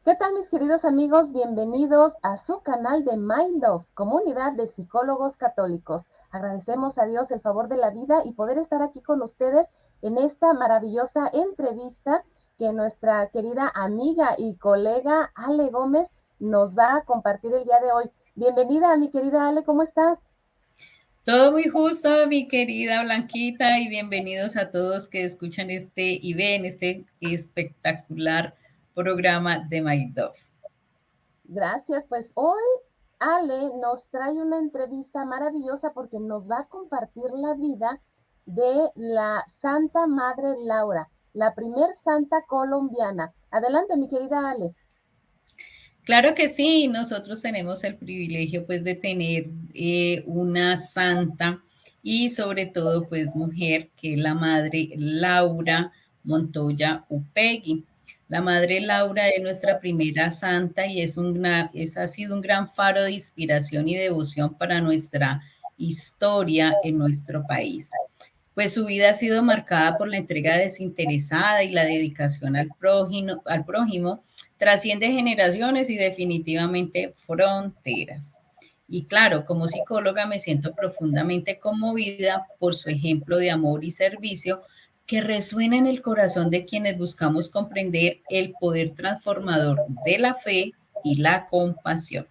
¿Qué tal, mis queridos amigos? Bienvenidos a su canal de Mind of, comunidad de psicólogos católicos. Agradecemos a Dios el favor de la vida y poder estar aquí con ustedes en esta maravillosa entrevista que nuestra querida amiga y colega Ale Gómez nos va a compartir el día de hoy. Bienvenida, mi querida Ale, ¿cómo estás? Todo muy justo, mi querida Blanquita, y bienvenidos a todos que escuchan y ven este espectacular programa de My Dove. Gracias, pues hoy Ale nos trae una entrevista maravillosa porque nos va a compartir la vida de la Santa Madre Laura, la primer santa colombiana. Adelante, mi querida Ale. Claro que sí, nosotros tenemos el privilegio pues de tener una santa y sobre todo pues mujer que es la madre Laura Montoya Upegui. La madre Laura es nuestra primera santa y ha sido un gran faro de inspiración y devoción para nuestra historia en nuestro país. Pues su vida ha sido marcada por la entrega desinteresada y la dedicación al prójimo, trasciende generaciones y definitivamente fronteras. Y claro, como psicóloga me siento profundamente conmovida por su ejemplo de amor y servicio que resuena en el corazón de quienes buscamos comprender el poder transformador de la fe y la compasión.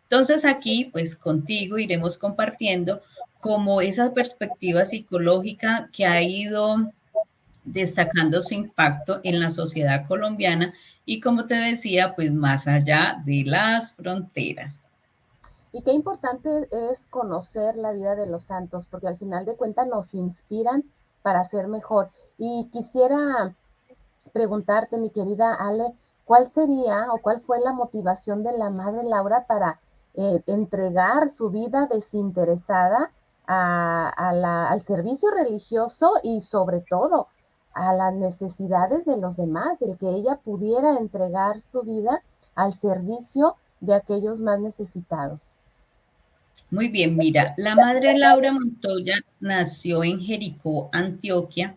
Entonces aquí, pues contigo iremos compartiendo como esa perspectiva psicológica que ha ido destacando su impacto en la sociedad colombiana y como te decía, pues más allá de las fronteras. Y qué importante es conocer la vida de los santos, porque al final de cuentas nos inspiran para ser mejor. Y quisiera preguntarte, mi querida Ale, ¿cuál sería o cuál fue la motivación de la Madre Laura para entregar su vida desinteresada al servicio religioso y sobre todo a las necesidades de los demás, el que ella pudiera entregar su vida al servicio de aquellos más necesitados? Muy bien, mira, la madre Laura Montoya nació en Jericó, Antioquia,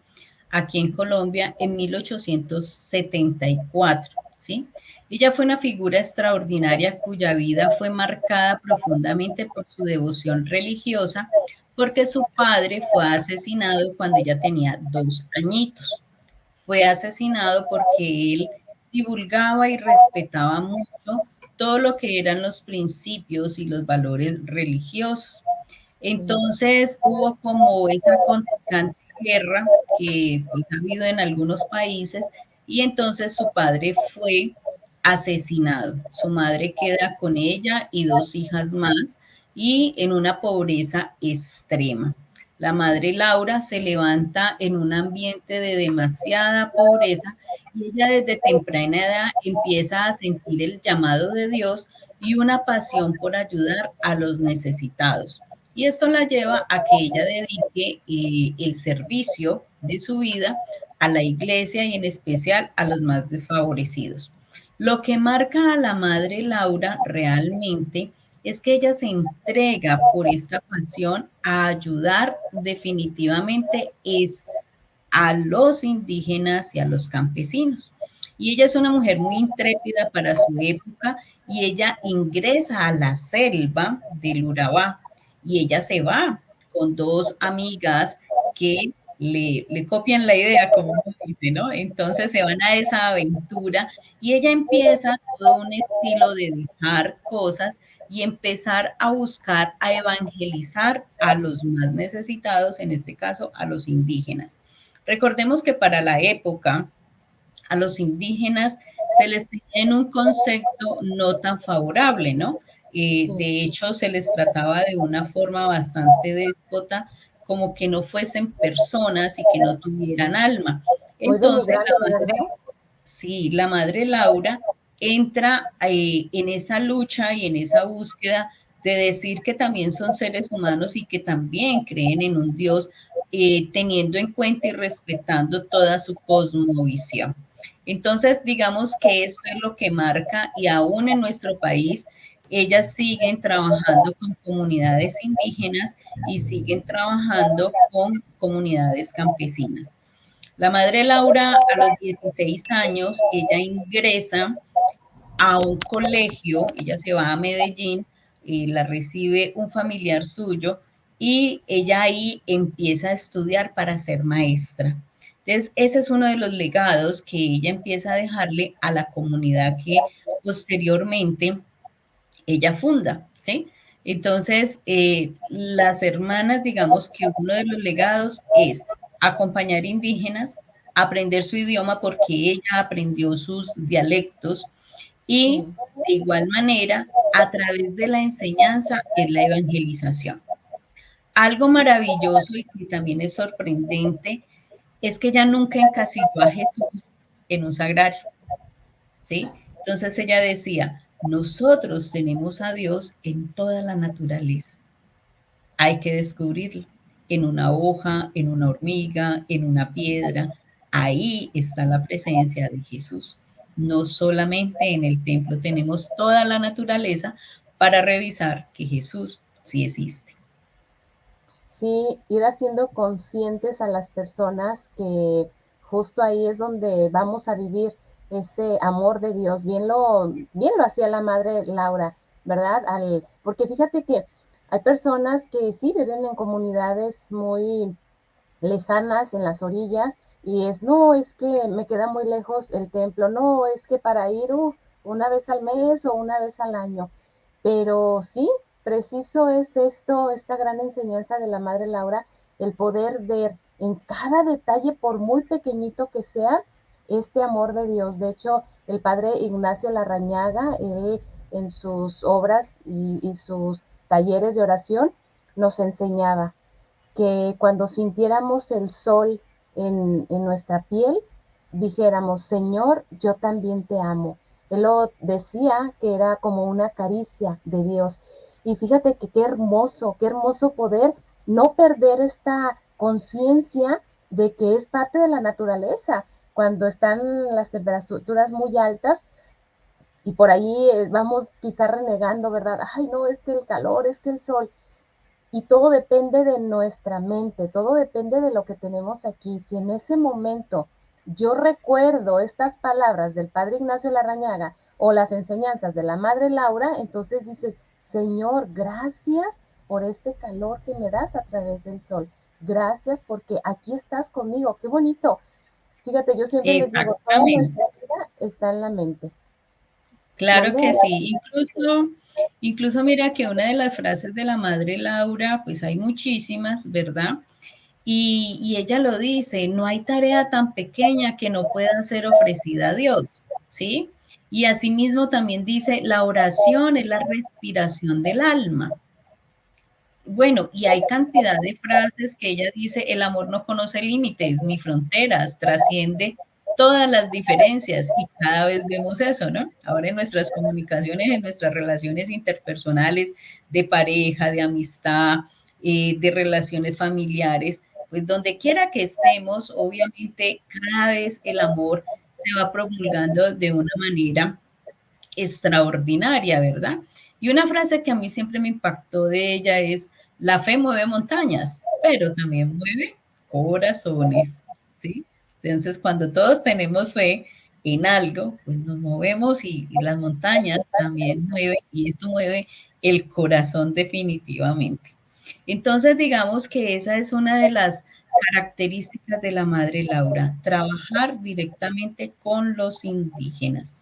aquí en Colombia, en 1874, ¿sí? Ella fue una figura extraordinaria cuya vida fue marcada profundamente por su devoción religiosa, porque su padre fue asesinado cuando ella tenía 2 añitos. Fue asesinado porque él divulgaba y respetaba mucho todo lo que eran los principios y los valores religiosos. Sí. Entonces hubo como esa constante guerra que pues, ha habido en algunos países y entonces su padre fue asesinado. Su madre queda con ella y 2 hijas más y en una pobreza extrema. La madre Laura se levanta en un ambiente de demasiada pobreza y ella desde temprana edad empieza a sentir el llamado de Dios y una pasión por ayudar a los necesitados. Y esto la lleva a que ella dedique el servicio de su vida a la iglesia y en especial a los más desfavorecidos. Lo que marca a la madre Laura realmente es que ella se entrega por esta pasión a ayudar definitivamente es a los indígenas y a los campesinos. Y ella es una mujer muy intrépida para su época y ella ingresa a la selva del Urabá y ella se va con 2 amigas que le copian la idea, como uno dice, ¿no? Entonces se van a esa aventura y ella empieza todo un estilo de dejar cosas y empezar a buscar, a evangelizar a los más necesitados, en este caso a los indígenas. Recordemos que para la época a los indígenas se les tenía en un concepto no tan favorable, ¿no? Sí. De hecho, se les trataba de una forma bastante déspota, como que no fuesen personas y que no tuvieran alma. Muy Entonces, denigrante, ¿verdad? sí, la madre Laura entra en esa lucha y en esa búsqueda de decir que también son seres humanos y que también creen en un Dios, teniendo en cuenta y respetando toda su cosmovisión. Entonces, digamos que esto es lo que marca y aún en nuestro país, ellas siguen trabajando con comunidades indígenas y siguen trabajando con comunidades campesinas. La madre Laura, a los 16 años, ella ingresa a un colegio, ella se va a Medellín, la recibe un familiar suyo y ella ahí empieza a estudiar para ser maestra. Entonces, ese es uno de los legados que ella empieza a dejarle a la comunidad que posteriormente ella funda, ¿sí? Entonces, las hermanas, digamos que uno de los legados es acompañar indígenas, aprender su idioma porque ella aprendió sus dialectos y sí, de igual manera, a través de la enseñanza es la evangelización. Algo maravilloso y que también es sorprendente es que ella nunca encasilló a Jesús en un sagrario, ¿sí? Entonces ella decía, nosotros tenemos a Dios en toda la naturaleza, hay que descubrirlo, en una hoja, en una hormiga, en una piedra, ahí está la presencia de Jesús. No solamente en el templo, tenemos toda la naturaleza para revisar que Jesús sí existe. sí, ir haciendo conscientes a las personas que justo ahí es donde vamos a vivir ese amor de Dios. Bien lo hacía la madre Laura, ¿verdad? Porque fíjate que hay personas que sí viven en comunidades muy lejanas en las orillas y no, es que me queda muy lejos el templo, no, es que para ir una vez al mes o una vez al año. Pero sí, preciso es esto, esta gran enseñanza de la Madre Laura, el poder ver en cada detalle, por muy pequeñito que sea, este amor de Dios. De hecho, el padre Ignacio Larrañaga, él en sus obras y sus talleres de oración, nos enseñaba que cuando sintiéramos el sol en nuestra piel, dijéramos, Señor, yo también te amo. Él lo decía que era como una caricia de Dios. Y fíjate que qué hermoso poder no perder esta conciencia de que es parte de la naturaleza. Cuando están las temperaturas muy altas, y por ahí vamos quizá renegando, ¿verdad? Ay, no, es que el calor, es que el sol, y todo depende de nuestra mente, todo depende de lo que tenemos aquí. Si en ese momento yo recuerdo estas palabras del padre Ignacio Larrañaga o las enseñanzas de la madre Laura, entonces dices, Señor, gracias por este calor que me das a través del sol. Gracias porque aquí estás conmigo. Qué bonito. Fíjate, yo siempre les digo, toda Exactamente. nuestra vida está en la mente. Claro Mande. que sí, incluso mira que una de las frases de la madre Laura, pues hay muchísimas, ¿verdad? Y ella lo dice, no hay tarea tan pequeña que no pueda ser ofrecida a Dios, ¿sí? Y asimismo también dice, la oración es la respiración del alma. Bueno, y hay cantidad de frases que ella dice, el amor no conoce límites ni fronteras, trasciende todas las diferencias y cada vez vemos eso, ¿no? Ahora en nuestras comunicaciones, en nuestras relaciones interpersonales, de pareja, de amistad, de relaciones familiares, pues donde quiera que estemos, obviamente cada vez el amor se va promulgando de una manera extraordinaria, ¿verdad? Y una frase que a mí siempre me impactó de ella es, la fe mueve montañas, pero también mueve corazones, ¿sí? Entonces, cuando todos tenemos fe en algo, pues nos movemos y las montañas también mueven y esto mueve el corazón definitivamente. Entonces, digamos que esa es una de las características de la Madre Laura, trabajar directamente con los indígenas.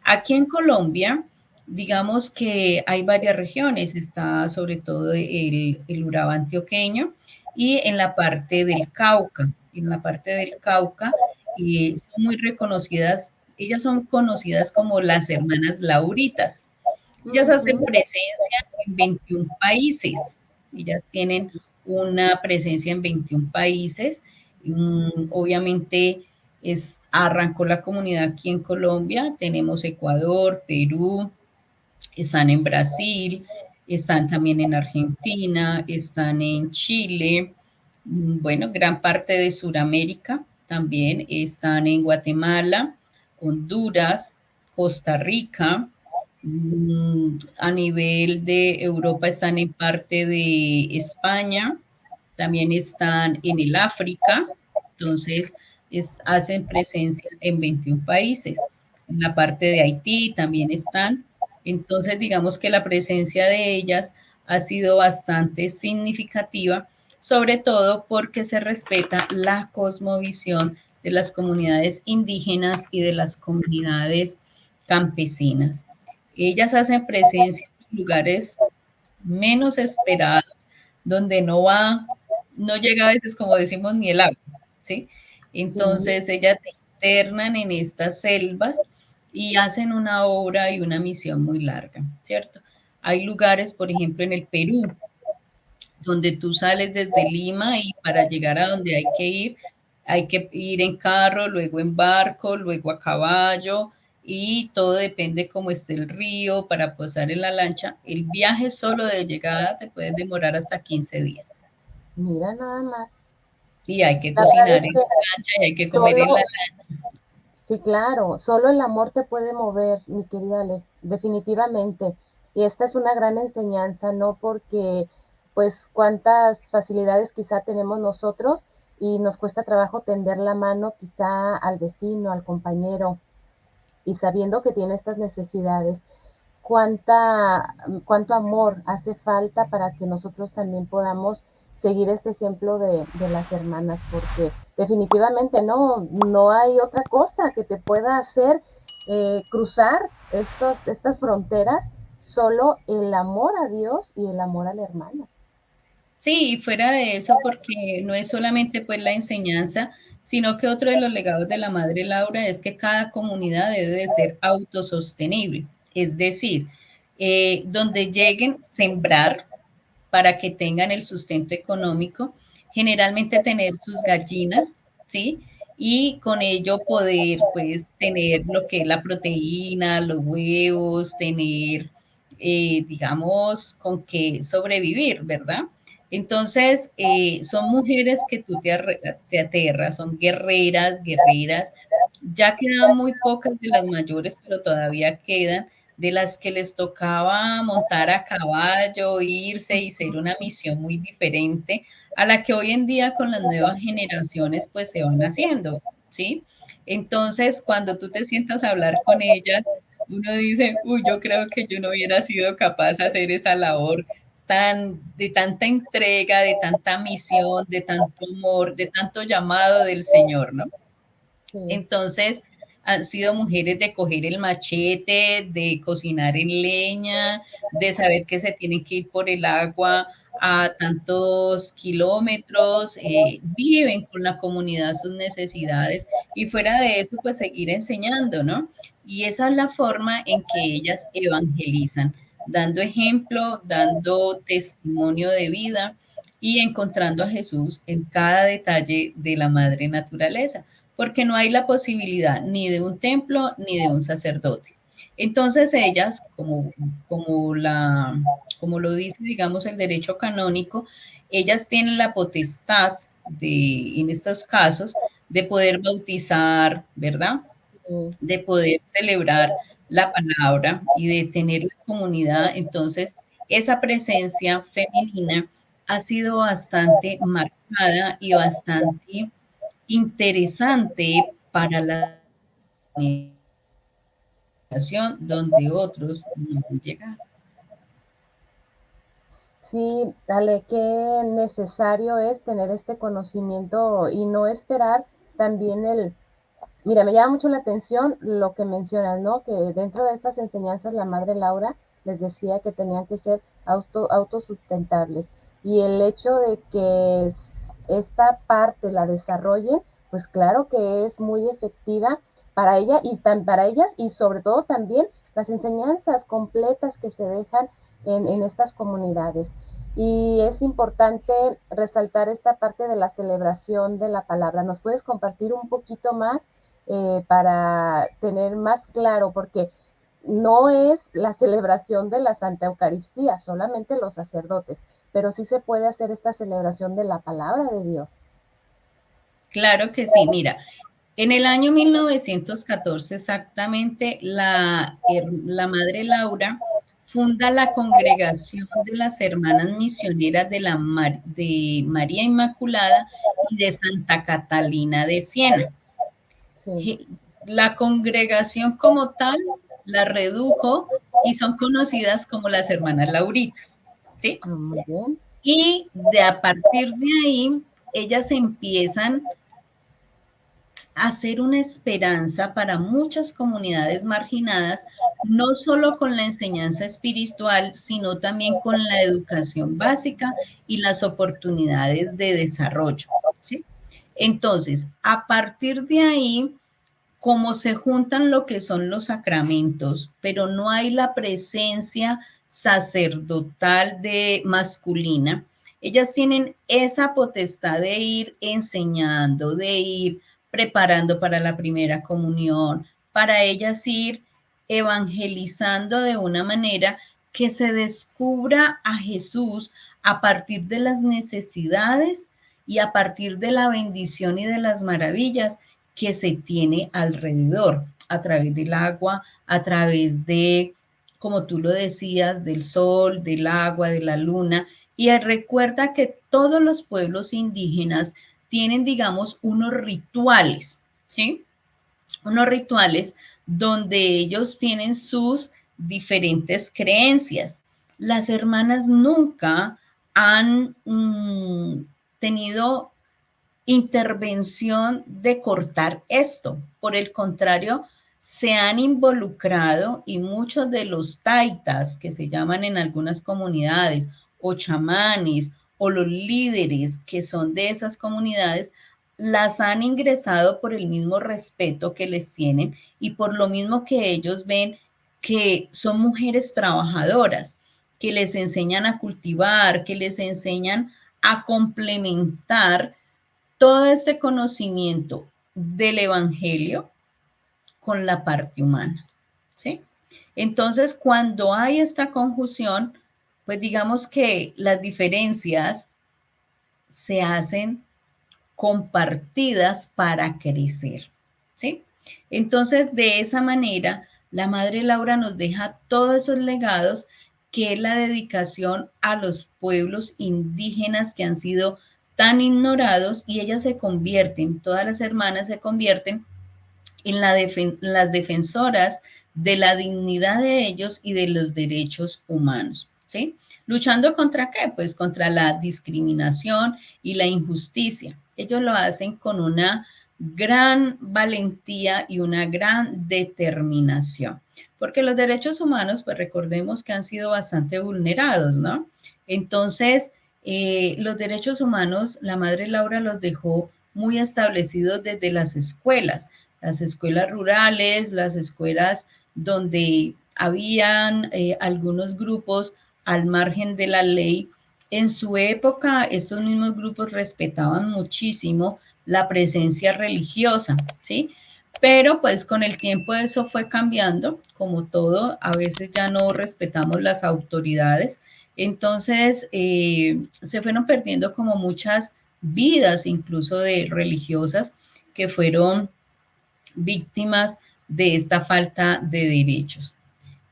Aquí en Colombia, digamos que hay varias regiones, está sobre todo el Urabá antioqueño y en la parte del Cauca. En la parte del Cauca son muy reconocidas, ellas son conocidas como las hermanas Lauritas. Ellas hacen Ujú. presencia en 21 países. Ellas tienen una presencia en 21 países. Obviamente arrancó la comunidad aquí en Colombia. Tenemos Ecuador, Perú, están en Brasil, están también en Argentina, están en Chile, bueno, gran parte de Sudamérica también, están en Guatemala, Honduras, Costa Rica, a nivel de Europa están en parte de España, también están en el África, entonces hacen presencia en 21 países. en la parte de Haití también están. Entonces, digamos que la presencia de ellas ha sido bastante significativa, sobre todo porque se respeta la cosmovisión de las comunidades indígenas y de las comunidades campesinas. Ellas hacen presencia en lugares menos esperados, donde no llega a veces, como decimos, ni el agua, ¿sí? Sí, Entonces ellas se internan en estas selvas y hacen una obra y una misión muy larga, ¿cierto? Hay lugares, por ejemplo, en el Perú, donde tú sales desde Lima y para llegar a donde hay que ir en carro, luego en barco, luego a caballo y todo depende cómo esté el río para pasar en la lancha. El viaje solo de llegada te puede demorar hasta 15 días. mira nada más. Y hay que La verdad cocinar es en que la lancha y hay que comer en la solo, lancha. sí, claro, solo el amor te puede mover, mi querida Ale, definitivamente. Y esta es una gran enseñanza, ¿no? Porque, pues, cuántas facilidades quizá tenemos nosotros y nos cuesta trabajo tender la mano quizá al vecino, al compañero, y sabiendo que tiene estas necesidades, cuánto amor hace falta para que nosotros también podamos seguir este ejemplo de las hermanas, porque definitivamente no hay otra cosa que te pueda hacer cruzar estas fronteras, solo el amor a Dios y el amor al hermano. Sí, y fuera de eso, porque no es solamente pues la enseñanza, sino que otro de los legados de la Madre Laura es que cada comunidad debe de ser autosostenible, es decir, donde lleguen, sembrar para que tengan el sustento económico, generalmente tener sus gallinas, ¿sí? Y con ello poder, pues, tener lo que es la proteína, los huevos, tener, digamos, con qué sobrevivir, ¿verdad? Entonces, son mujeres que te aterras, son guerreras, guerreras. Ya quedan muy pocas de las mayores, pero todavía quedan de las que les tocaba montar a caballo, irse y ser una misión muy diferente a la que hoy en día con las nuevas generaciones pues se van haciendo, ¿sí? Entonces, cuando tú te sientas a hablar con ellas, uno dice, uy, yo creo que yo no hubiera sido capaz de hacer esa labor de tanta entrega, de tanta misión, de tanto amor, de tanto llamado del Señor, ¿no? Sí. Entonces, han sido mujeres de coger el machete, de cocinar en leña, de saber que se tienen que ir por el agua a tantos kilómetros, viven con la comunidad sus necesidades y fuera de eso, pues seguir enseñando, ¿no? Y esa es la forma en que ellas evangelizan, dando ejemplo, dando testimonio de vida y encontrando a Jesús en cada detalle de la madre naturaleza porque no hay la posibilidad ni de un templo ni de un sacerdote. Entonces ellas, como lo dice, digamos, el derecho canónico, ellas tienen la potestad en estos casos, de poder bautizar, ¿verdad? Sí. De poder celebrar la palabra y de tener la comunidad. Entonces, esa presencia femenina ha sido bastante marcada y bastante interesante para la comunicación donde otros no han llegado. Sí, Ale, qué necesario es tener este conocimiento y no esperar también mira, me llama mucho la atención lo que mencionas, ¿no? Que dentro de estas enseñanzas la madre Laura les decía que tenían que ser autosustentables y el hecho de que esta parte la desarrollen, pues claro que es muy efectiva para ella y para ellas y sobre todo también las enseñanzas completas que se dejan en estas comunidades. Y es importante resaltar esta parte de la celebración de la palabra. ¿Nos puedes compartir un poquito más para tener más claro? Porque no es la celebración de la Santa Eucaristía, solamente los sacerdotes, pero sí se puede hacer esta celebración de la palabra de Dios. Claro que sí, mira, en el año 1914 exactamente, la Madre Laura funda la Congregación de las Hermanas Misioneras de María Inmaculada y de Santa Catalina de Siena. Sí, la congregación como tal la redujo y son conocidas como las hermanas Lauritas, ¿sí? Muy bien. Y de a partir de ahí, ellas empiezan a hacer una esperanza para muchas comunidades marginadas, no solo con la enseñanza espiritual, sino también con la educación básica y las oportunidades de desarrollo, ¿sí? Entonces, a partir de ahí, como se juntan lo que son los sacramentos, pero no hay la presencia sacerdotal de masculina, ellas tienen esa potestad de ir enseñando, de ir preparando para la primera comunión, para ellas ir evangelizando de una manera que se descubra a Jesús a partir de las necesidades y a partir de la bendición y de las maravillas que se tiene alrededor, a través del agua, a través de, como tú lo decías, del sol, del agua, de la luna. Y recuerda que todos los pueblos indígenas tienen, digamos, unos rituales, ¿sí? Unos rituales donde ellos tienen sus diferentes creencias. Las hermanas nunca han tenido intervención de cortar esto. Por el contrario, se han involucrado y muchos de los taitas, que se llaman en algunas comunidades, o chamanes, o los líderes que son de esas comunidades, las han ingresado por el mismo respeto que les tienen y por lo mismo que ellos ven que son mujeres trabajadoras, que les enseñan a cultivar, que les enseñan a complementar todo este conocimiento del Evangelio con la parte humana, ¿sí? Entonces, cuando hay esta conjunción, pues digamos que las diferencias se hacen compartidas para crecer, ¿sí? Entonces, de esa manera, la Madre Laura nos deja todos esos legados que es la dedicación a los pueblos indígenas que han sido tan ignorados y ellas se convierten, todas las hermanas se convierten en las defensoras de la dignidad de ellos y de los derechos humanos, ¿sí? ¿Luchando contra qué? Pues contra la discriminación y la injusticia. Ellos lo hacen con una gran valentía y una gran determinación, porque los derechos humanos, pues recordemos que han sido bastante vulnerados, ¿no? Entonces, los derechos humanos, la Madre Laura los dejó muy establecidos desde las escuelas rurales, las escuelas donde habían algunos grupos al margen de la ley. En su época, estos mismos grupos respetaban muchísimo la presencia religiosa, ¿sí? Pero pues con el tiempo eso fue cambiando, como todo, a veces ya no respetamos las autoridades, entonces se fueron perdiendo como muchas vidas, incluso de religiosas, que fueron víctimas de esta falta de derechos.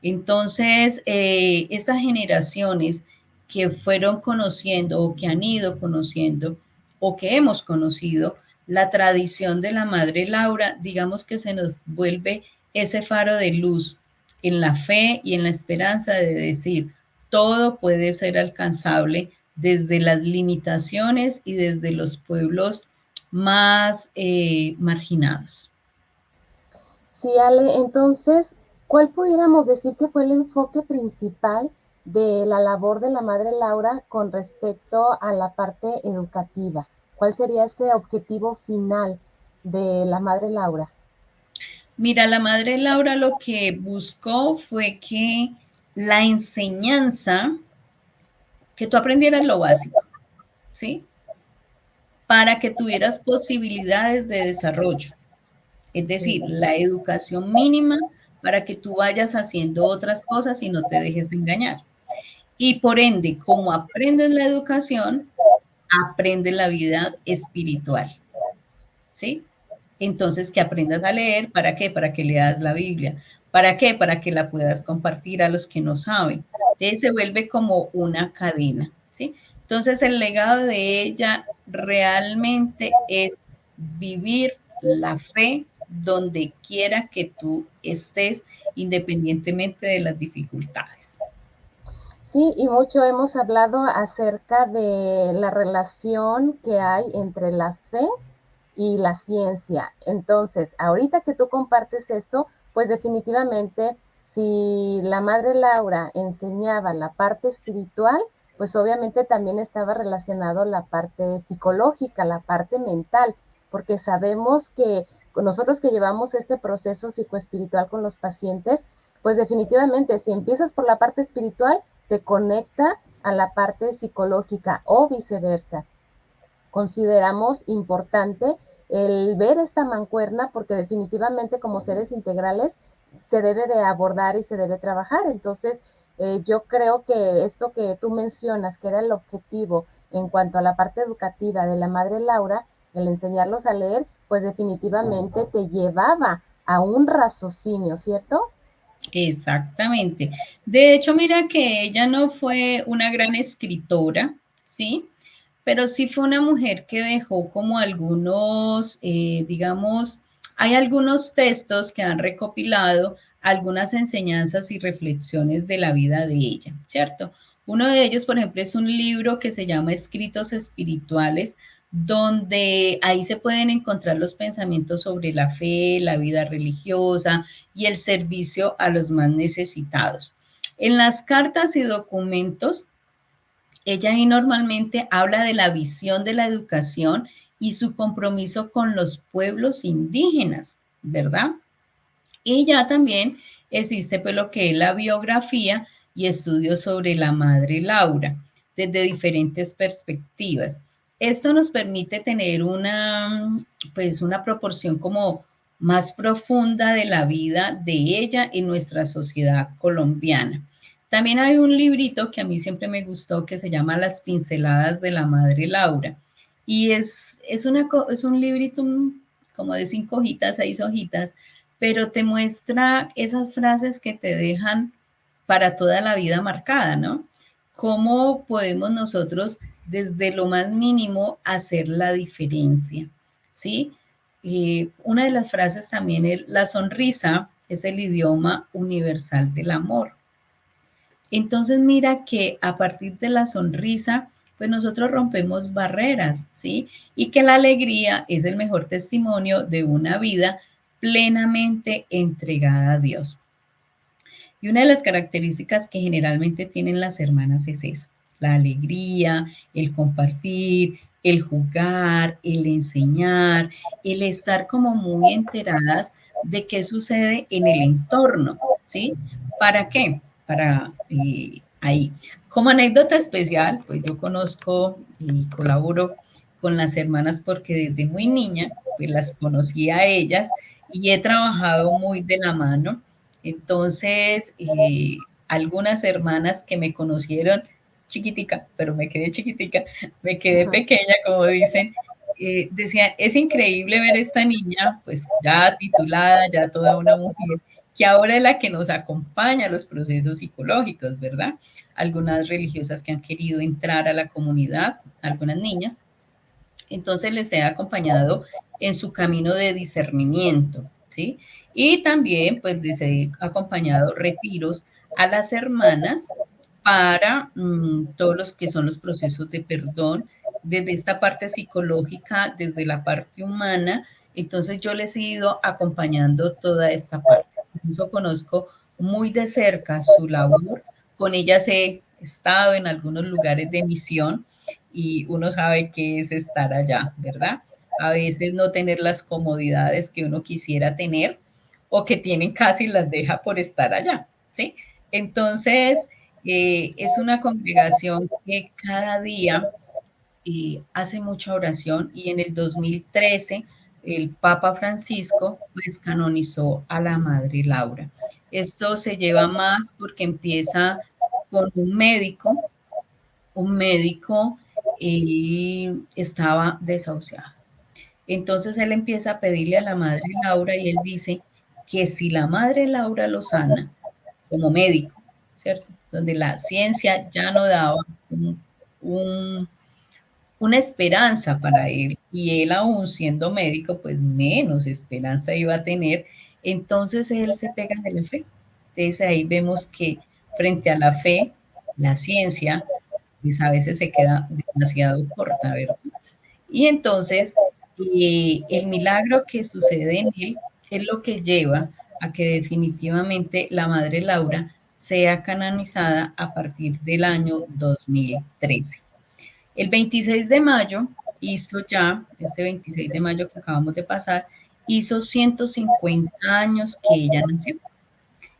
Entonces, estas generaciones que fueron conociendo o que han ido conociendo o que hemos conocido la tradición de la Madre Laura, digamos que se nos vuelve ese faro de luz en la fe y en la esperanza de decir, todo puede ser alcanzable desde las limitaciones y desde los pueblos más marginados. Sí, Ale, entonces, ¿cuál pudiéramos decir que fue el enfoque principal de la labor de la Madre Laura con respecto a la parte educativa? ¿Cuál sería ese objetivo final de la Madre Laura? Mira, la Madre Laura lo que buscó fue que la enseñanza, que tú aprendieras lo básico, ¿sí? Para que tuvieras posibilidades de desarrollo. Es decir, Sí. la educación mínima para que tú vayas haciendo otras cosas y no te dejes engañar. Y por ende, como aprendes la educación, aprendes la vida espiritual, ¿sí? Entonces, que aprendas a leer, ¿para qué? Para que leas la Biblia. ¿Para qué? Para que la puedas compartir a los que no saben. Entonces, se vuelve como una cadena, ¿sí? Entonces, el legado de ella realmente es vivir la fe donde quiera que tú estés, independientemente de las dificultades. Sí, y mucho hemos hablado acerca de la relación que hay entre la fe y la ciencia. Entonces, ahorita que tú compartes esto, pues definitivamente, si la madre Laura enseñaba la parte espiritual, pues obviamente también estaba relacionado la parte psicológica, la parte mental, porque sabemos que nosotros que llevamos este proceso psicoespiritual con los pacientes, pues definitivamente si empiezas por la parte espiritual, te conecta a la parte psicológica o viceversa. Consideramos importante el ver esta mancuerna porque definitivamente como seres integrales se debe de abordar y se debe trabajar. Entonces, yo creo que esto que tú mencionas, que era el objetivo en cuanto a la parte educativa de la madre Laura, el enseñarlos a leer, pues definitivamente te llevaba a un raciocinio, ¿cierto? Exactamente. De hecho, mira que ella no fue una gran escritora, ¿sí? Pero sí fue una mujer que dejó como algunos, digamos, hay algunos textos que han recopilado algunas enseñanzas y reflexiones de la vida de ella, ¿cierto? Uno de ellos, por ejemplo, es un libro que se llama Escritos Espirituales, donde ahí se pueden encontrar los pensamientos sobre la fe, la vida religiosa y el servicio a los más necesitados. En las cartas y documentos, ella ahí normalmente habla de la visión de la educación y su compromiso con los pueblos indígenas, ¿verdad? Y ya también existe pues lo que es la biografía y estudios sobre la madre Laura desde diferentes perspectivas. Esto nos permite tener pues una proporción como más profunda de la vida de ella en nuestra sociedad colombiana. También hay un librito que a mí siempre me gustó que se llama Las pinceladas de la madre Laura. Y es un librito como de 5 hojitas, 6 hojitas, pero te muestra esas frases que te dejan para toda la vida marcada, ¿no? ¿Cómo podemos nosotros desde lo más mínimo hacer la diferencia? ¿Sí? Una de las frases también es, la sonrisa es el idioma universal del amor. Entonces mira que a partir de la sonrisa, pues nosotros rompemos barreras, ¿sí? Y que la alegría es el mejor testimonio de una vida plenamente entregada a Dios. Y una de las características que generalmente tienen las hermanas es eso, la alegría, el compartir, el jugar, el enseñar, el estar como muy enteradas de qué sucede en el entorno, ¿sí? ¿Para qué? Para ahí. Como anécdota especial, pues yo conozco y colaboro con las hermanas porque desde muy niña, pues las conocí a ellas y he trabajado muy de la mano. Entonces, algunas hermanas que me conocieron chiquitica, pero me quedé chiquitica, me quedé Ajá. pequeña, como dicen, decían, es increíble ver esta niña, pues ya titulada, ya toda una mujer, que ahora es la que nos acompaña a los procesos psicológicos, ¿verdad? Algunas religiosas que han querido entrar a la comunidad, algunas niñas, entonces les he acompañado en su camino de discernimiento, ¿sí? Y también pues les he acompañado retiros a las hermanas para todos los que son los procesos de perdón, desde esta parte psicológica, desde la parte humana. Entonces yo les he ido acompañando toda esta parte. Incluso conozco muy de cerca su labor. Con ellas he estado en algunos lugares de misión y uno sabe qué es estar allá, ¿verdad? A veces no tener las comodidades que uno quisiera tener o que tienen casi las deja por estar allá, ¿sí? Entonces, es una congregación que cada día hace mucha oración y en el 2013 el Papa Francisco pues canonizó a la Madre Laura. Esto se lleva más porque empieza con un médico estaba desahuciado. Entonces él empieza a pedirle a la Madre Laura y él dice que si la Madre Laura lo sana como médico, ¿cierto? Donde la ciencia ya no daba un, una esperanza para él, y él aún siendo médico, pues menos esperanza iba a tener. Entonces él se pega de la fe. Entonces ahí vemos que frente a la fe, la ciencia, pues a veces se queda demasiado corta, ¿verdad? Y entonces el milagro que sucede en él es lo que lleva a que definitivamente la Madre Laura sea canonizada a partir del año 2013. El 26 de mayo hizo ya, este 26 de mayo que acabamos de pasar, hizo 150 años que ella nació.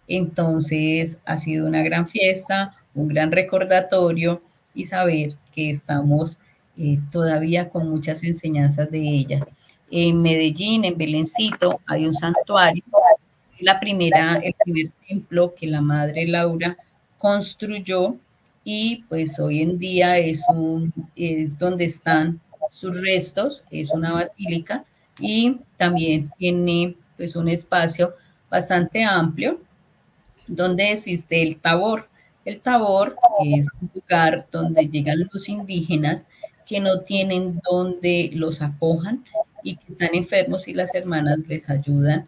Entonces ha sido una gran fiesta, un gran recordatorio y saber que estamos todavía con muchas enseñanzas de ella. En Medellín, en Belencito, hay un santuario, el primer templo que la Madre Laura construyó, y pues hoy en día es donde están sus restos, es una basílica, y también tiene pues un espacio bastante amplio donde existe el Tabor. El Tabor es un lugar donde llegan los indígenas que no tienen donde los acojan y que están enfermos, y las hermanas les ayudan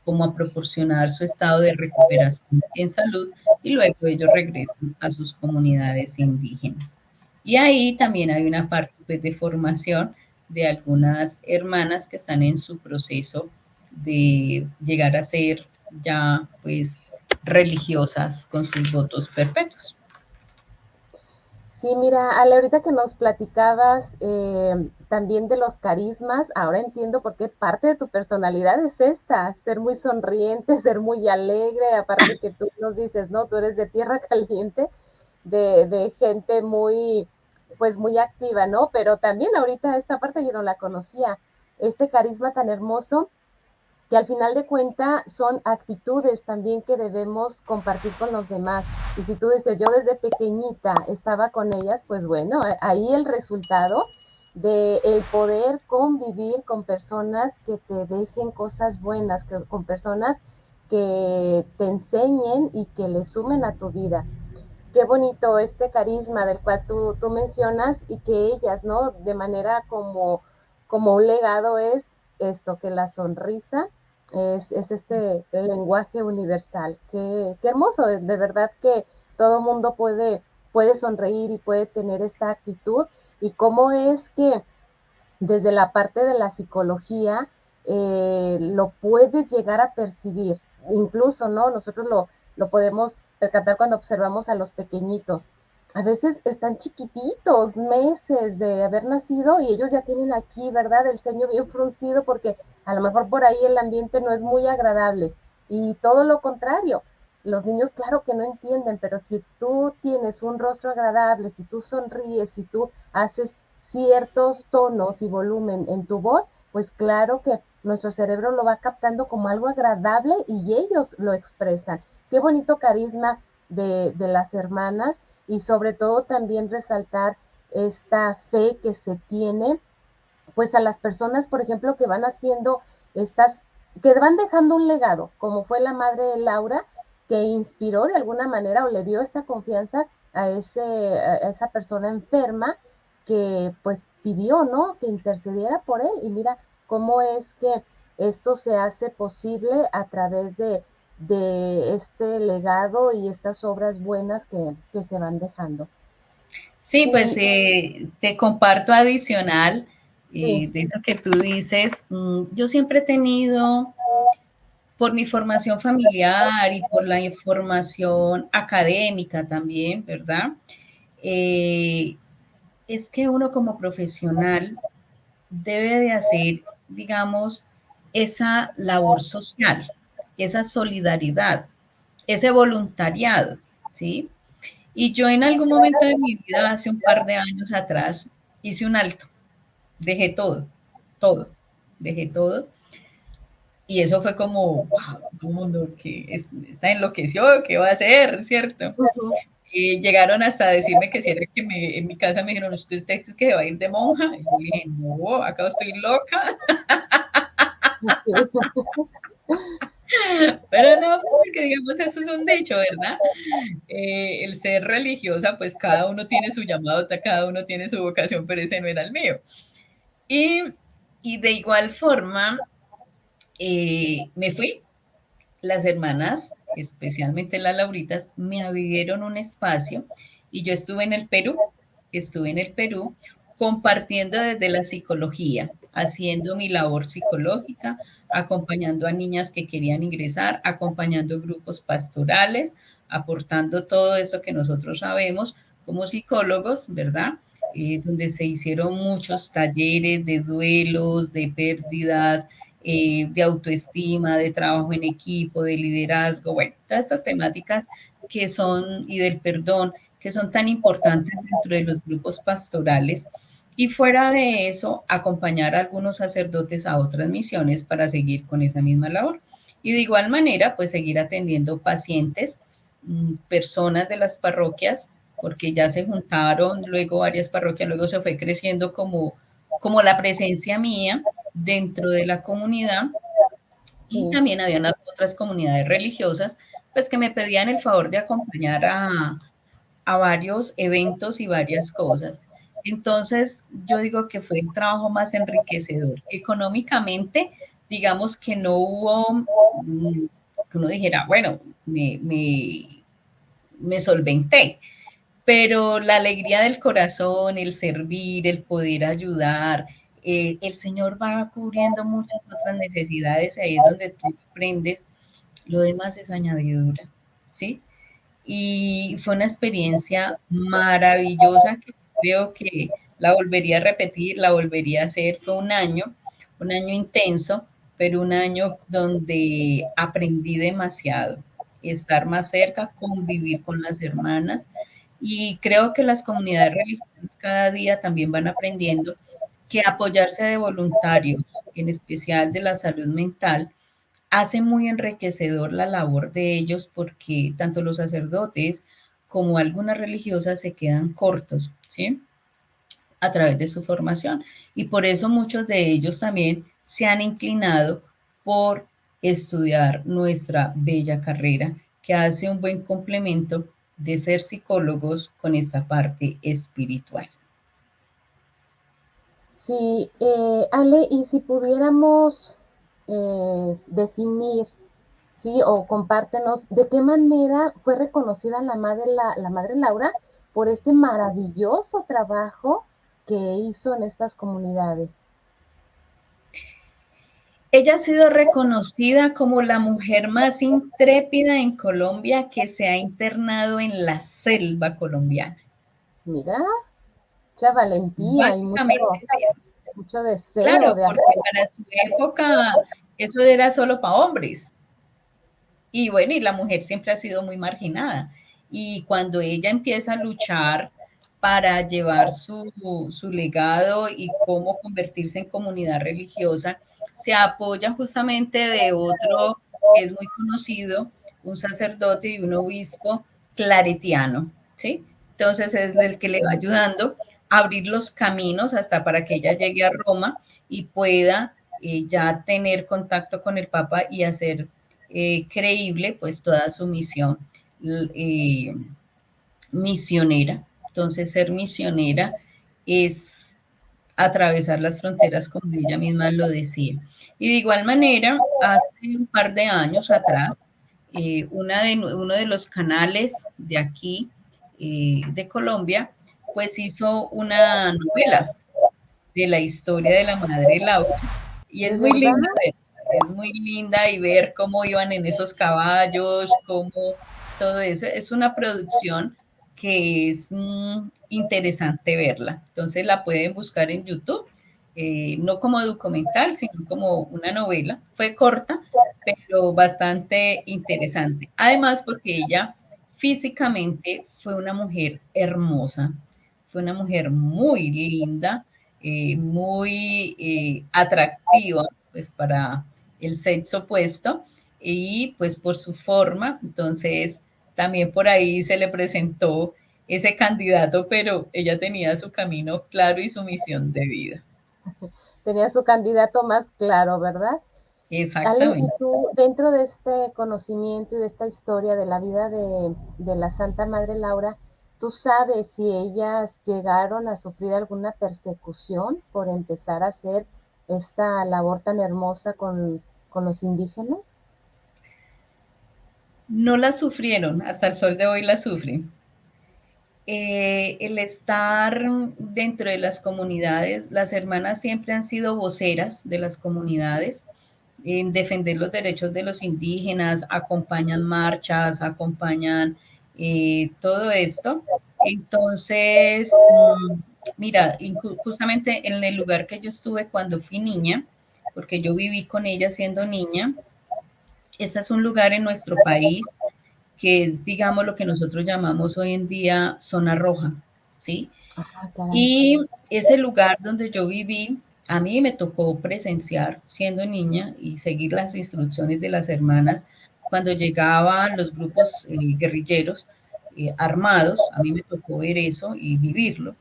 como a proporcionar su estado de recuperación en salud, y luego ellos regresan a sus comunidades indígenas. Y ahí también hay una parte pues, de formación de algunas hermanas que están en su proceso de llegar a ser ya pues religiosas con sus votos perpetuos. Sí, mira, Ale, ahorita que nos platicabas también de los carismas, ahora entiendo por qué parte de tu personalidad es esta, ser muy sonriente, ser muy alegre, aparte que tú nos dices, ¿no? Tú eres de tierra caliente, de gente muy, pues muy activa, ¿no? Pero también ahorita esta parte yo no la conocía, este carisma tan hermoso que al final de cuenta son actitudes también que debemos compartir con los demás. Y si tú dices, yo desde pequeñita estaba con ellas, pues bueno, ahí el resultado de el poder convivir con personas que te dejen cosas buenas, con personas que te enseñen y que le sumen a tu vida. Qué bonito este carisma del cual tú mencionas y que ellas, ¿no? De manera como un legado es esto, que la sonrisa es este el lenguaje universal. Qué hermoso, de verdad que todo mundo puede sonreír y puede tener esta actitud y cómo es que desde la parte de la psicología lo puedes llegar a percibir, incluso, ¿no? Nosotros lo podemos percatar cuando observamos a los pequeñitos. A veces están chiquititos, meses de haber nacido y ellos ya tienen aquí, ¿verdad? El ceño bien fruncido porque a lo mejor por ahí el ambiente no es muy agradable. Y todo lo contrario, los niños claro que no entienden, pero si tú tienes un rostro agradable, si tú sonríes, si tú haces ciertos tonos y volumen en tu voz, pues claro que nuestro cerebro lo va captando como algo agradable y ellos lo expresan. Qué bonito carisma de las hermanas y sobre todo también resaltar esta fe que se tiene pues a las personas, por ejemplo, que van haciendo estas, que van dejando un legado, como fue la madre de Laura, que inspiró de alguna manera o le dio esta confianza a esa persona enferma que pues pidió, ¿no? Que intercediera por él. Y mira cómo es que esto se hace posible a través de este legado y estas obras buenas que se van dejando. Sí, pues Y te comparto adicional sí, de eso que tú dices. Yo siempre he tenido, por mi formación familiar y por la formación académica también, ¿verdad? Eh, es que uno como profesional debe de hacer, digamos, esa labor social, esa solidaridad, ese voluntariado, ¿sí? Y yo en algún momento de mi vida, hace un par de años atrás, hice un alto, dejé todo, todo, dejé todo. Y eso fue como, wow, todo el mundo que está enloqueció, ¿qué va a hacer? ¿Cierto? uh-huh. Llegaron hasta decirme que si era que en mi casa me dijeron, ¿usted es que va a ir de monja? Y yo dije, no, acá estoy loca. Pero no, porque digamos, eso es un dicho, ¿verdad? El ser religiosa, pues cada uno tiene su llamado, cada uno tiene su vocación, pero ese no era el mío. Y, y de igual forma, me fui. Las hermanas, especialmente las Lauritas, me abrieron un espacio y yo estuve en el Perú compartiendo desde la psicología, haciendo mi labor psicológica, acompañando a niñas que querían ingresar, acompañando grupos pastorales, aportando todo eso que nosotros sabemos como psicólogos, ¿verdad? Donde se hicieron muchos talleres de duelos, de pérdidas, de autoestima, de trabajo en equipo, de liderazgo, bueno, todas estas temáticas que son, y del perdón, que son tan importantes dentro de los grupos pastorales. Y fuera de eso, acompañar a algunos sacerdotes a otras misiones para seguir con esa misma labor. Y de igual manera, pues seguir atendiendo pacientes, personas de las parroquias, porque ya se juntaron luego varias parroquias, luego se fue creciendo como la presencia mía dentro de la comunidad y Sí. también habían otras comunidades religiosas pues que me pedían el favor de acompañar a varios eventos y varias cosas. Entonces, yo digo que fue el trabajo más enriquecedor. Económicamente, digamos que no hubo, que uno dijera, bueno, me solventé, pero la alegría del corazón, el servir, el poder ayudar, el Señor va cubriendo muchas otras necesidades, ahí es donde tú aprendes, lo demás es añadidura, ¿sí? Y fue una experiencia maravillosa que creo que la volvería a repetir, la volvería a hacer. Fue un año intenso, pero un año donde aprendí demasiado, estar más cerca, convivir con las hermanas y creo que las comunidades religiosas cada día también van aprendiendo que apoyarse de voluntarios, en especial de la salud mental, hace muy enriquecedor la labor de ellos porque tanto los sacerdotes como algunas religiosas se quedan cortos, ¿sí? A través de su formación. Y por eso muchos de ellos también se han inclinado por estudiar nuestra bella carrera, que hace un buen complemento de ser psicólogos con esta parte espiritual. Sí, Ale, y si pudiéramos definir, sí, o compártenos, ¿de qué manera fue reconocida la madre Laura por este maravilloso trabajo que hizo en estas comunidades? Ella ha sido reconocida como la mujer más intrépida en Colombia que se ha internado en la selva colombiana. Mira, mucha valentía y Básicamente mucho, es eso. mucho deseo Claro, de porque hacer. para su época eso era solo para hombres. Y bueno, y la mujer siempre ha sido muy marginada. Y cuando ella empieza a luchar para llevar su legado y cómo convertirse en comunidad religiosa, se apoya justamente de otro que es muy conocido, un sacerdote y un obispo claretiano, ¿sí? Entonces es el que le va ayudando a abrir los caminos hasta para que ella llegue a Roma y pueda ya tener contacto con el Papa y hacer creíble pues toda su misión eh, misionera. Entonces ser misionera es atravesar las fronteras como ella misma lo decía. Y de igual manera, hace un par de años atrás, uno de los canales de aquí, de Colombia, pues hizo una novela de la historia de la madre Laura y ¿De es muy verdad? linda ver, es muy linda y ver cómo iban en esos caballos, cómo todo eso. Es una producción que es interesante verla. Entonces la pueden buscar en YouTube, no como documental, sino como una novela. Fue corta, pero bastante interesante. Además, porque ella físicamente fue una mujer hermosa, fue una mujer muy linda, muy atractiva pues para el sexo opuesto y pues por su forma, entonces también por ahí se le presentó ese candidato, pero ella tenía su camino claro y su misión de vida. Tenía su candidato más claro, ¿verdad? Ale, y Exactamente. tú, dentro de este conocimiento y de esta historia de la vida de la Santa Madre Laura, ¿tú sabes si ellas llegaron a sufrir alguna persecución por empezar a hacer esta labor tan hermosa con los indígenas? No la sufrieron, hasta el sol de hoy la sufren. El estar dentro de las comunidades, las hermanas siempre han sido voceras de las comunidades, en defender los derechos de los indígenas, acompañan marchas, acompañan todo esto. Entonces, mira, justamente en el lugar que yo estuve cuando fui niña, porque yo viví con ella siendo niña, este es un lugar en nuestro país que es, digamos, lo que nosotros llamamos hoy en día zona roja, ¿sí? Ah, caray. Y ese lugar donde yo viví, a mí me tocó presenciar siendo niña y seguir las instrucciones de las hermanas cuando llegaban los grupos guerrilleros armados, a mí me tocó ver eso y vivirlo.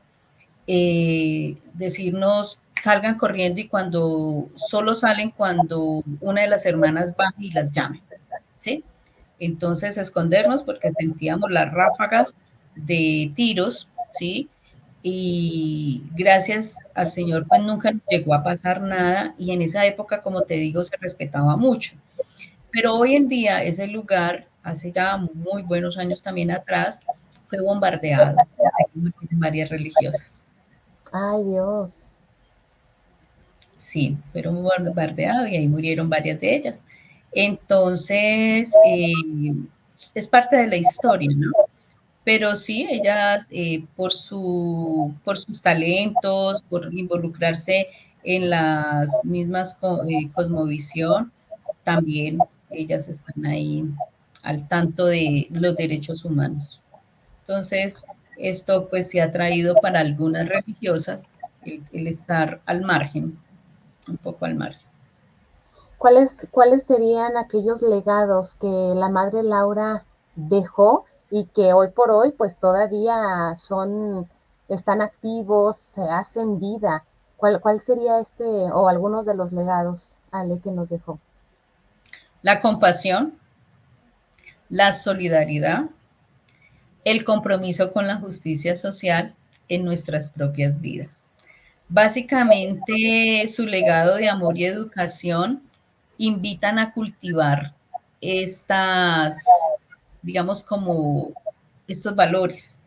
Decirnos salgan corriendo y cuando solo salen cuando una de las hermanas baja y las llame, ¿sí? Entonces escondernos porque sentíamos las ráfagas de tiros, ¿sí? Y gracias al Señor, pues nunca nos llegó a pasar nada y en esa época, como te digo, se respetaba mucho. Pero hoy en día ese lugar, hace ya muy buenos años también atrás, fue bombardeado por varias religiosas. Ay, Dios. Sí, fueron bombardeados y ahí murieron varias de ellas. Entonces, es parte de la historia, ¿no? Pero sí, ellas por sus talentos, por involucrarse en las mismas cosmovisión, también ellas están ahí al tanto de los derechos humanos. Entonces, esto pues se ha traído para algunas religiosas el estar al margen, un poco al margen. ¿Cuáles serían aquellos legados que la Madre Laura dejó y que hoy por hoy pues todavía están activos, se hacen vida? ¿Cuál sería este o algunos de los legados, Ale, que nos dejó? La compasión, la solidaridad, el compromiso con la justicia social en nuestras propias vidas. Básicamente, su legado de amor y educación invitan a cultivar estas, digamos, como estos valores,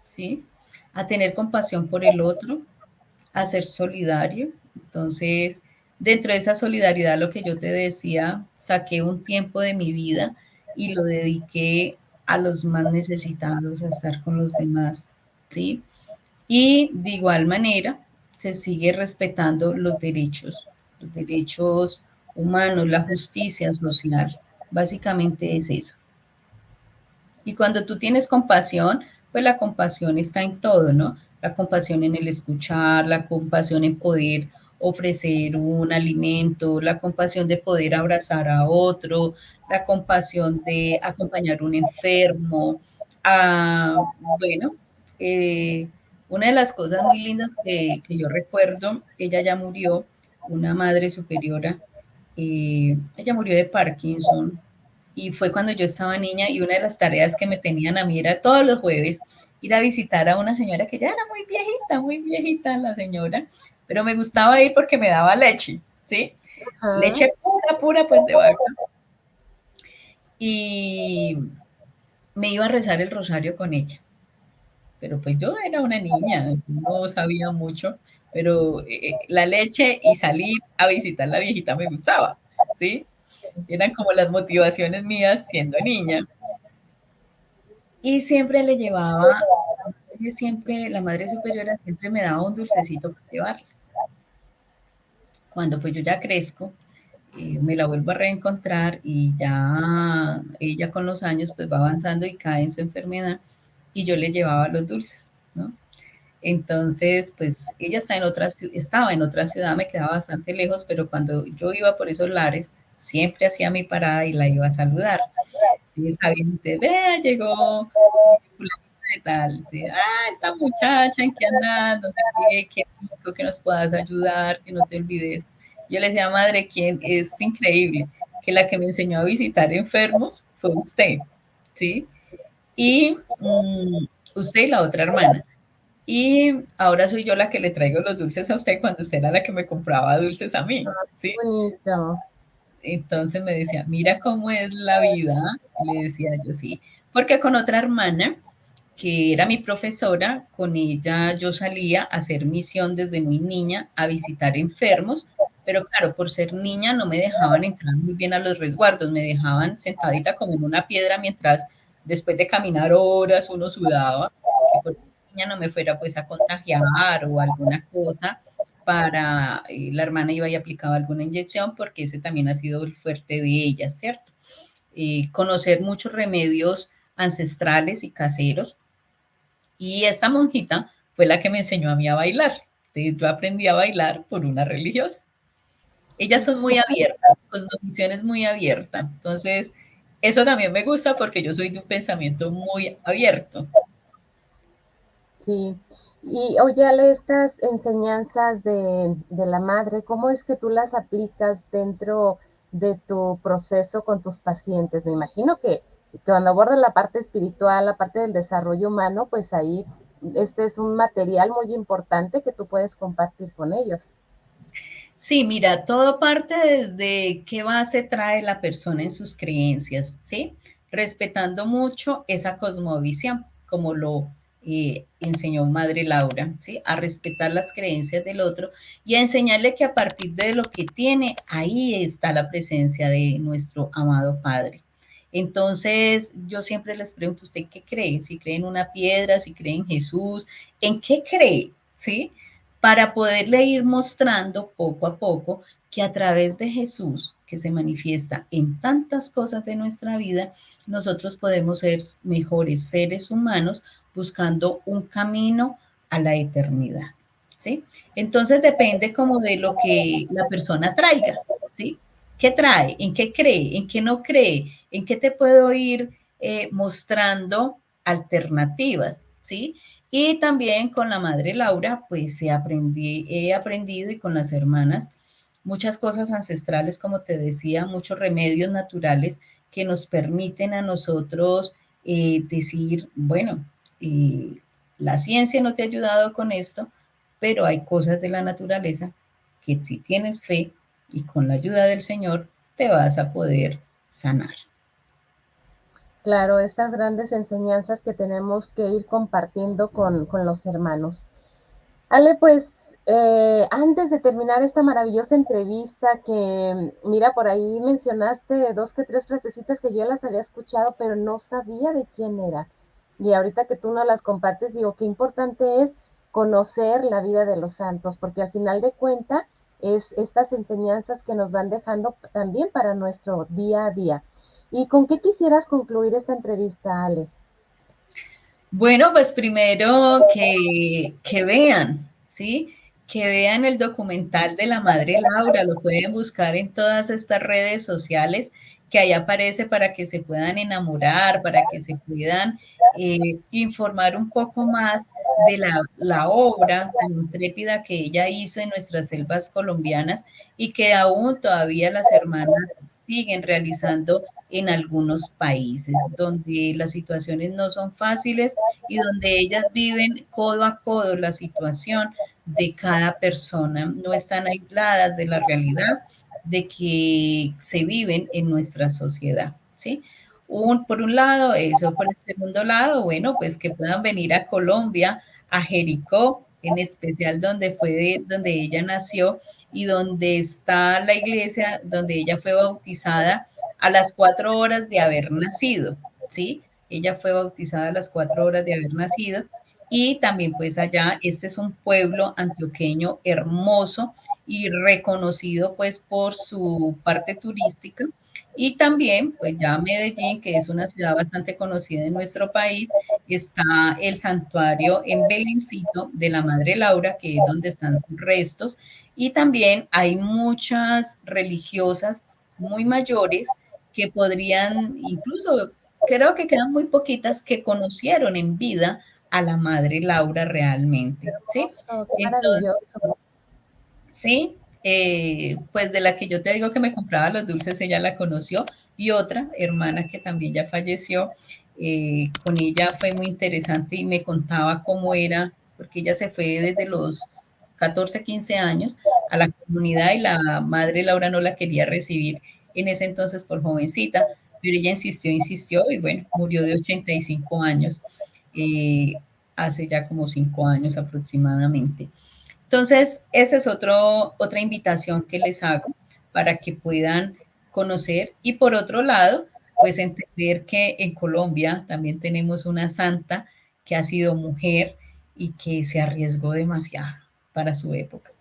¿sí? A tener compasión por el otro, a ser solidario. Entonces, dentro de esa solidaridad, lo que yo te decía, saqué un tiempo de mi vida y lo dediqué a los más necesitados, a estar con los demás, ¿sí? Y de igual manera, se sigue respetando los derechos humanos, la justicia social. Básicamente es eso. Y cuando tú tienes compasión, pues la compasión está en todo, ¿no? La compasión en el escuchar, la compasión en poder ofrecer un alimento, la compasión de poder abrazar a otro, la compasión de acompañar a un enfermo. Bueno, eh, una de las cosas muy lindas que yo recuerdo, ella ya murió, una madre superiora, ella murió de Parkinson y fue cuando yo estaba niña y una de las tareas que me tenían a mí era todos los jueves ir a visitar a una señora que ya era muy viejita la señora, pero me gustaba ir porque me daba leche, ¿sí? Ajá. Leche pura, pura, pues de vaca. Y me iba a rezar el rosario con ella. Pero pues yo era una niña, no sabía mucho, pero la leche y salir a visitar a la viejita me gustaba, ¿sí? Eran como las motivaciones mías siendo niña. Y siempre le llevaba, siempre, la madre superiora siempre me daba un dulcecito para llevarle. Cuando pues yo ya crezco, me la vuelvo a reencontrar y ya ella con los años pues va avanzando y cae en su enfermedad y yo le llevaba los dulces, ¿no? Entonces, pues ella estaba en otra ciudad, me quedaba bastante lejos, pero cuando yo iba por esos lares, siempre hacía mi parada y la iba a saludar. Y sabiendo, vea, llegó de tal, esta muchacha, ¿en qué andas? No sé qué, qué rico que nos puedas ayudar, que no te olvides. Yo le decía, madre, ¿quién? Es increíble que la que me enseñó a visitar enfermos fue usted, ¿sí? Y usted y la otra hermana. Y ahora soy yo la que le traigo los dulces a usted cuando usted era la que me compraba dulces a mí, ¿sí? Bonito. Entonces me decía, mira cómo es la vida, le decía yo, sí, porque con otra hermana, que era mi profesora, con ella yo salía a hacer misión desde muy niña a visitar enfermos, pero claro, por ser niña no me dejaban entrar muy bien a los resguardos, me dejaban sentadita como en una piedra mientras después de caminar horas uno sudaba, que por niña no me fuera pues a contagiar o alguna cosa para la hermana iba y aplicaba alguna inyección porque ese también ha sido el fuerte de ella, ¿cierto? Conocer muchos remedios ancestrales y caseros y esta monjita fue la que me enseñó a mí a bailar. Entonces, yo aprendí a bailar por una religiosa. Ellas son muy abiertas, su cosmovisión es muy abierta. Entonces, eso también me gusta porque yo soy de un pensamiento muy abierto. Sí. Y oye, Ale, estas enseñanzas de la madre, ¿cómo es que tú las aplicas dentro de tu proceso con tus pacientes? Me imagino que cuando abordas la parte espiritual, la parte del desarrollo humano, pues ahí este es un material muy importante que tú puedes compartir con ellos. Sí, mira, todo parte desde qué base trae la persona en sus creencias, ¿sí? Respetando mucho esa cosmovisión, como lo enseñó Madre Laura, ¿sí? A respetar las creencias del otro y a enseñarle que a partir de lo que tiene, ahí está la presencia de nuestro amado Padre. Entonces, yo siempre les pregunto, ¿usted qué cree? Si cree en una piedra, si cree en Jesús, ¿en qué cree? ¿Sí? Para poderle ir mostrando poco a poco que a través de Jesús, que se manifiesta en tantas cosas de nuestra vida, nosotros podemos ser mejores seres humanos buscando un camino a la eternidad, ¿sí? Entonces depende como de lo que la persona traiga, ¿sí? ¿Qué trae? ¿En qué cree? ¿En qué no cree? ¿En qué te puedo ir mostrando alternativas, ¿sí? Y también con la madre Laura, pues he aprendido y con las hermanas muchas cosas ancestrales, como te decía, muchos remedios naturales que nos permiten a nosotros decir, bueno, eh, la ciencia no te ha ayudado con esto, pero hay cosas de la naturaleza que si tienes fe y con la ayuda del Señor te vas a poder sanar. Claro, estas grandes enseñanzas que tenemos que ir compartiendo con los hermanos. Ale, pues antes de terminar esta maravillosa entrevista, que mira, por ahí mencionaste dos que tres frasecitas que yo las había escuchado, pero no sabía de quién era. Y ahorita que tú no las compartes, digo, qué importante es conocer la vida de los santos, porque al final de cuentas es estas enseñanzas que nos van dejando también para nuestro día a día. ¿Y con qué quisieras concluir esta entrevista, Ale? Bueno, pues primero que vean, ¿sí? Que vean el documental de la Madre Laura, lo pueden buscar en todas estas redes sociales que ahí aparece para que se puedan enamorar, para que se puedan informar un poco más de la obra tan intrépida que ella hizo en nuestras selvas colombianas y que aún todavía las hermanas siguen realizando en algunos países donde las situaciones no son fáciles y donde ellas viven codo a codo la situación de cada persona, no están aisladas de la realidad de que se viven en nuestra sociedad, ¿sí? Por un lado eso, por el segundo lado, bueno, pues que puedan venir a Colombia, a Jericó, en especial donde ella nació y donde está la iglesia, donde ella fue bautizada a las 4 horas de haber nacido, ¿sí? Ella fue bautizada a las 4 horas de haber nacido y también pues allá, este es un pueblo antioqueño hermoso y reconocido pues por su parte turística y también pues ya Medellín, que es una ciudad bastante conocida en nuestro país, está el santuario en Belencito de la Madre Laura, que es donde están sus restos y también hay muchas religiosas muy mayores que podrían, incluso creo que quedan muy poquitas que conocieron en vida a la madre Laura realmente, ¿sí? Hermoso, qué Entonces, maravilloso. ¿sí? pues de la que yo te digo que me compraba los dulces, ella la conoció, y otra hermana que también ya falleció, con ella fue muy interesante y me contaba cómo era, porque ella se fue desde los 14, 15 años a la comunidad y la madre Laura no la quería recibir en ese entonces por jovencita, pero ella insistió, insistió y bueno, murió de 85 años, eh, hace ya como 5 años aproximadamente. Entonces, esa es otra invitación que les hago para que puedan conocer y por otro lado, pues entender que en Colombia también tenemos una santa que ha sido mujer y que se arriesgó demasiado para su época.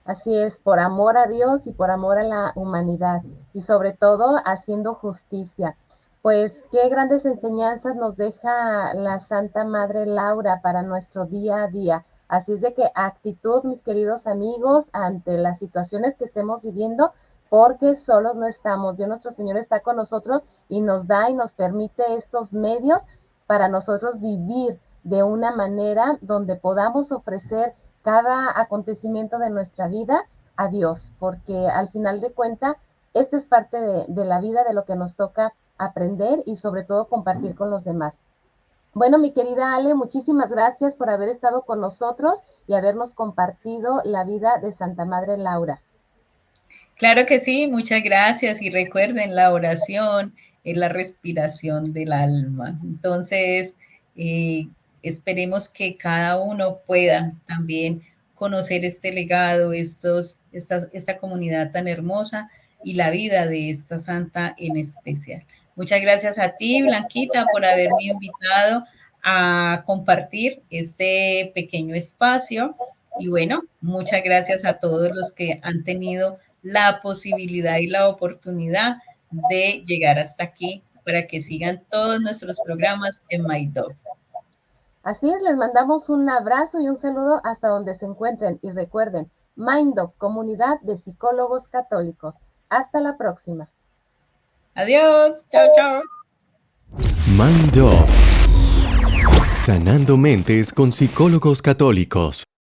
Así es, por amor a Dios y por amor a la humanidad y sobre todo haciendo justicia. Pues qué grandes enseñanzas nos deja la Santa Madre Laura para nuestro día a día. Así es de que actitud, mis queridos amigos, ante las situaciones que estemos viviendo, porque solos no estamos. Dios nuestro Señor está con nosotros y nos da y nos permite estos medios para nosotros vivir de una manera donde podamos ofrecer cada acontecimiento de nuestra vida a Dios, porque al final de cuentas, esta es parte de la vida, de lo que nos toca aprender y sobre todo compartir con los demás. Bueno, mi querida Ale, muchísimas gracias por haber estado con nosotros y habernos compartido la vida de Santa Madre Laura. Claro que sí, muchas gracias y recuerden, la oración es la respiración del alma. Entonces, eh, esperemos que cada uno pueda también conocer este legado, esta comunidad tan hermosa y la vida de esta santa en especial. Muchas gracias a ti, Blanquita, por haberme invitado a compartir este pequeño espacio. Y bueno, muchas gracias a todos los que han tenido la posibilidad y la oportunidad de llegar hasta aquí para que sigan todos nuestros programas en MyDog. Así es, les mandamos un abrazo y un saludo hasta donde se encuentren y recuerden, MindOf, comunidad de psicólogos católicos. Hasta la próxima. Adiós, chao, chao. Mind Off. Sanando mentes con psicólogos católicos.